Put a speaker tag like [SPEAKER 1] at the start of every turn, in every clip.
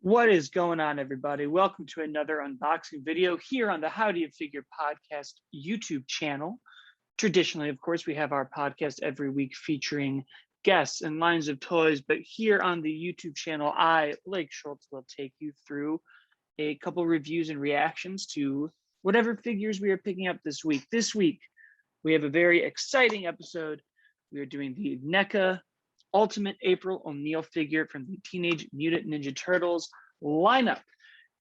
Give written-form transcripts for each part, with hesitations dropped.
[SPEAKER 1] What is going on, everybody? Welcome to another unboxing video here on the How Do You Figure podcast YouTube channel. Traditionally, of course, we have our podcast every week featuring guests and lines of toys, but here on the YouTube channel, I, Blake Schultz, will take you through a couple reviews and reactions to whatever figures we are picking up this week. This week, we have a very exciting episode. We are doing the NECA Ultimate April O'Neil figure from the Teenage Mutant Ninja Turtles lineup.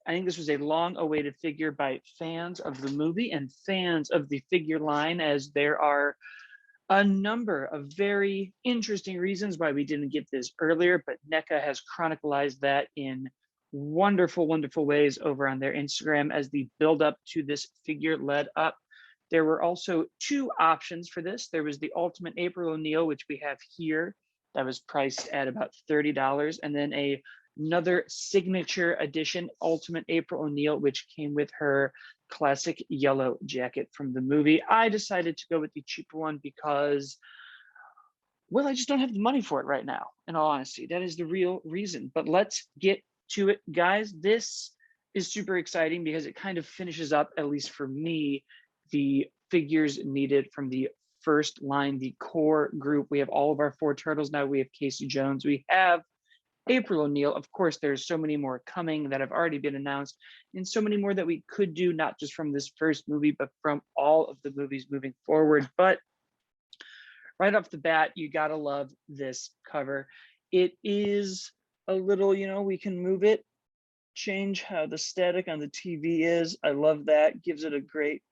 [SPEAKER 1] I think this was a long-awaited figure by fans of the movie and fans of the figure line, as there are a number of very interesting reasons why we didn't get this earlier, but NECA has chronicled that in wonderful, wonderful ways over on their Instagram as the build-up to this figure led up. There were also two options for this. There was the Ultimate April O'Neil, which we have here, that was priced at about $30, and then another signature edition Ultimate April O'Neil, which came with her classic yellow jacket from the movie. I decided to go with the cheaper one because, well, I just don't have the money for it right now, in all honesty. That is the real reason. But let's get to it, guys. This is super exciting because it kind of finishes up, at least for me, the figures needed from the first line, the core group. We have all of our four turtles now. We have Casey Jones, we have April O'Neil. Of course, there's so many more coming that have already been announced, and so many more that we could do, not just from this first movie, but from all of the movies moving forward. But right off the bat, you gotta love this cover. It is a little, we can move it, change how the static on the TV is. I love that. Gives it a great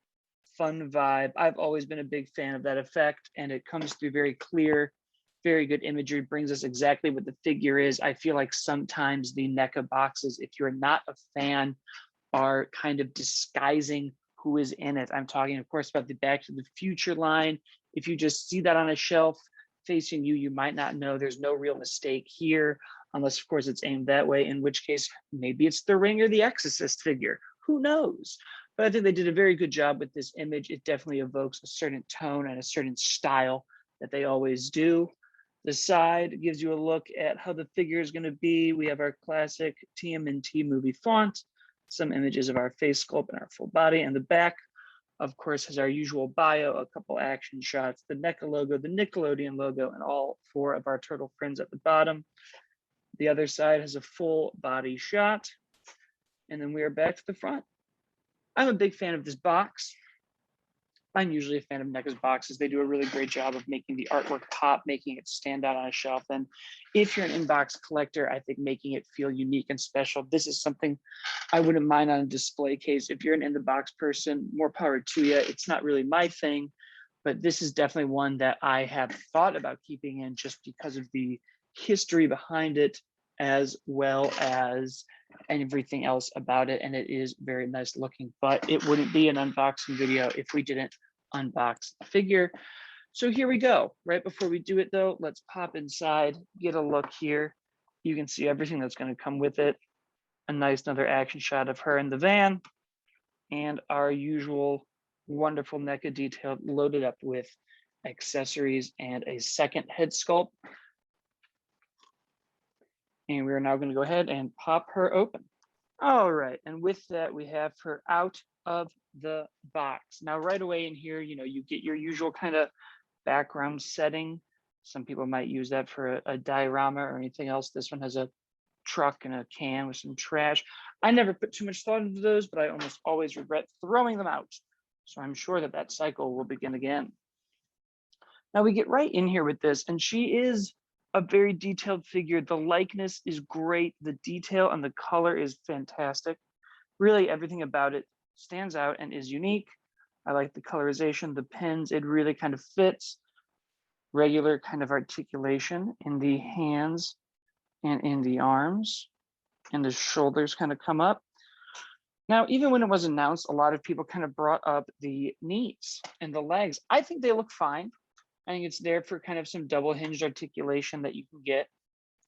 [SPEAKER 1] fun vibe. I've always been a big fan of that effect, and it comes through very clear, very good imagery, brings us exactly what the figure is. I feel like sometimes the NECA boxes, if you're not a fan, are kind of disguising who is in it. I'm talking, of course, about the Back to the Future line. If you just see that on a shelf facing you, you might not know. There's no real mistake here, unless, of course, it's aimed that way, in which case maybe it's the Ring or the Exorcist figure. Who knows? But I think they did a very good job with this image. It definitely evokes a certain tone and a certain style that they always do. The side gives you a look at how the figure is going to be. We have our classic TMNT movie font, some images of our face sculpt and our full body. And the back, of course, has our usual bio, a couple action shots, the NECA logo, the Nickelodeon logo, and all four of our turtle friends at the bottom. The other side has a full body shot. And then we are back to the front. I'm a big fan of this box. I'm usually a fan of NECA's boxes. They do a really great job of making the artwork pop, making it stand out on a shelf. And if you're an inbox collector, I think making it feel unique and special. This is something I wouldn't mind on a display case. If you're an in-the-box person, more power to you. It's not really my thing, but this is definitely one that I have thought about keeping in just because of the history behind it, as well as everything else about it. And it is very nice looking, but it wouldn't be an unboxing video if we didn't unbox the figure. So here we go. Right before we do it though, let's pop inside, get a look here. You can see everything that's going to come with it. A nice another action shot of her in the van, and our usual wonderful NECA detail loaded up with accessories and a second head sculpt. And we are now going to go ahead and pop her open. All right, and with that, we have her out of the box. Now, right away in here, you get your usual kind of background setting. Some people might use that for a diorama or anything else. This one has a truck and a can with some trash. I never put too much thought into those, but I almost always regret throwing them out. So I'm sure that cycle will begin again. Now we get right in here with this, and she is a very detailed figure. The likeness is great. The detail and the color is fantastic. Really, everything about it stands out and is unique. I like the colorization, the pins, it really kind of fits. Regular kind of articulation in the hands and in the arms, and the shoulders kind of come up. Now, even when it was announced, a lot of people kind of brought up the knees and the legs. I think they look fine. I think it's there for kind of some double hinged articulation that you can get,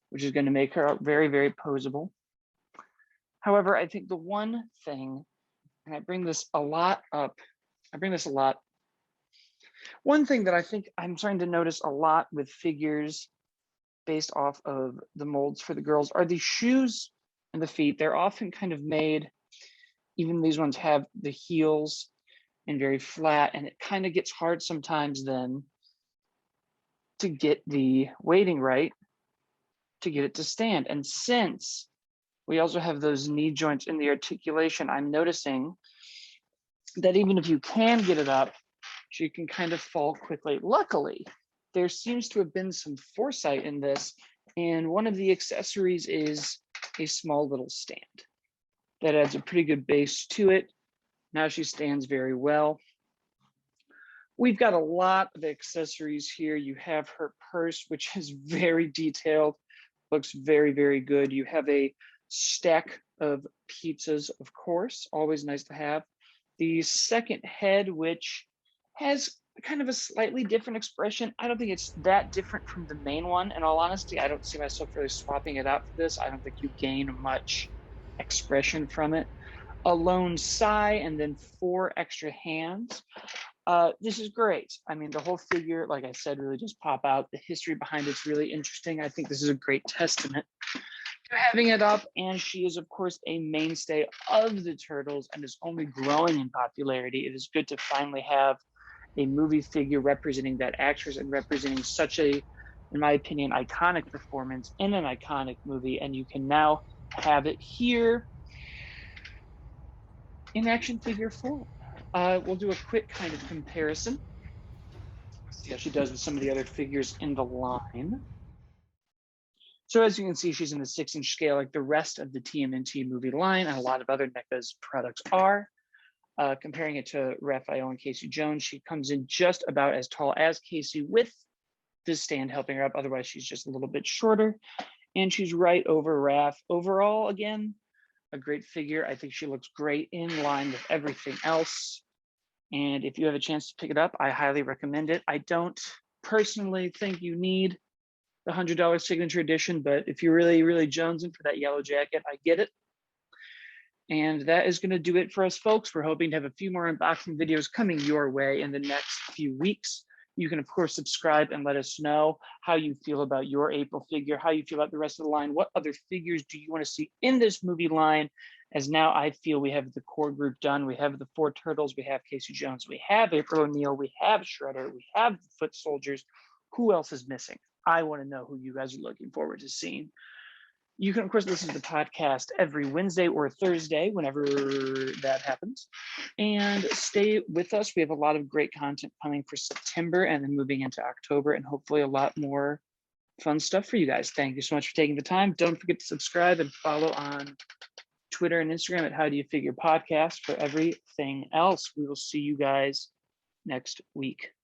[SPEAKER 1] which is going to make her very, very posable. However, I think the one thing, and I bring this a lot up, one thing that I think I'm starting to notice a lot with figures based off of the molds for the girls are the shoes and the feet. They're often kind of made, even these ones have the heels and very flat, and it kind of gets hard sometimes then to get the weighting right to get it to stand. And since we also have those knee joints in the articulation, I'm noticing that even if you can get it up, she can kind of fall quickly. Luckily, there seems to have been some foresight in this, and one of the accessories is a small little stand that adds a pretty good base to it. Now she stands very well. We've got a lot of accessories here. You have her purse, which is very detailed, looks very, very good. You have a stack of pizzas, of course, always nice to have. The second head, which has kind of a slightly different expression. I don't think it's that different from the main one. In all honesty, I don't see myself really swapping it out for this. I don't think you gain much expression from it. A lone sigh and then 4 extra hands. This is great. I mean, the whole figure, like I said, really just pop out. The history behind it's really interesting. I think this is a great testament to having it up. And she is, of course, a mainstay of the Turtles and is only growing in popularity. It is good to finally have a movie figure representing that actress and representing such a, in my opinion, iconic performance in an iconic movie. And you can now have it here in action figure form. We'll do a quick kind of comparison. See how she does with some of the other figures in the line. So as you can see, she's in the 6-inch scale like the rest of the TMNT movie line and a lot of other NECA's products are. Comparing it to Raphael and Casey Jones, she comes in just about as tall as Casey with this stand helping her up. Otherwise, she's just a little bit shorter. And she's right over Raph. Overall, again, a great figure. I think she looks great in line with everything else. And if you have a chance to pick it up, I highly recommend it. I don't personally think you need the $100 signature edition, but if you're really, really jonesing for that yellow jacket, I get it. And that is going to do it for us, folks. We're hoping to have a few more unboxing videos coming your way in the next few weeks. You can, of course, subscribe and let us know how you feel about your April figure, how you feel about the rest of the line. What other figures do you want to see in this movie line? As now I feel we have the core group done. We have the 4 Turtles. We have Casey Jones. We have April O'Neil. We have Shredder. We have the Foot Soldiers. Who else is missing? I want to know who you guys are looking forward to seeing. You can, of course, listen to the podcast every Wednesday or Thursday, whenever that happens. And stay with us. We have a lot of great content coming for September and then moving into October, and hopefully a lot more fun stuff for you guys. Thank you so much for taking the time. Don't forget to subscribe and follow on Twitter and Instagram at How Do You Figure Podcast for everything else. We will see you guys next week.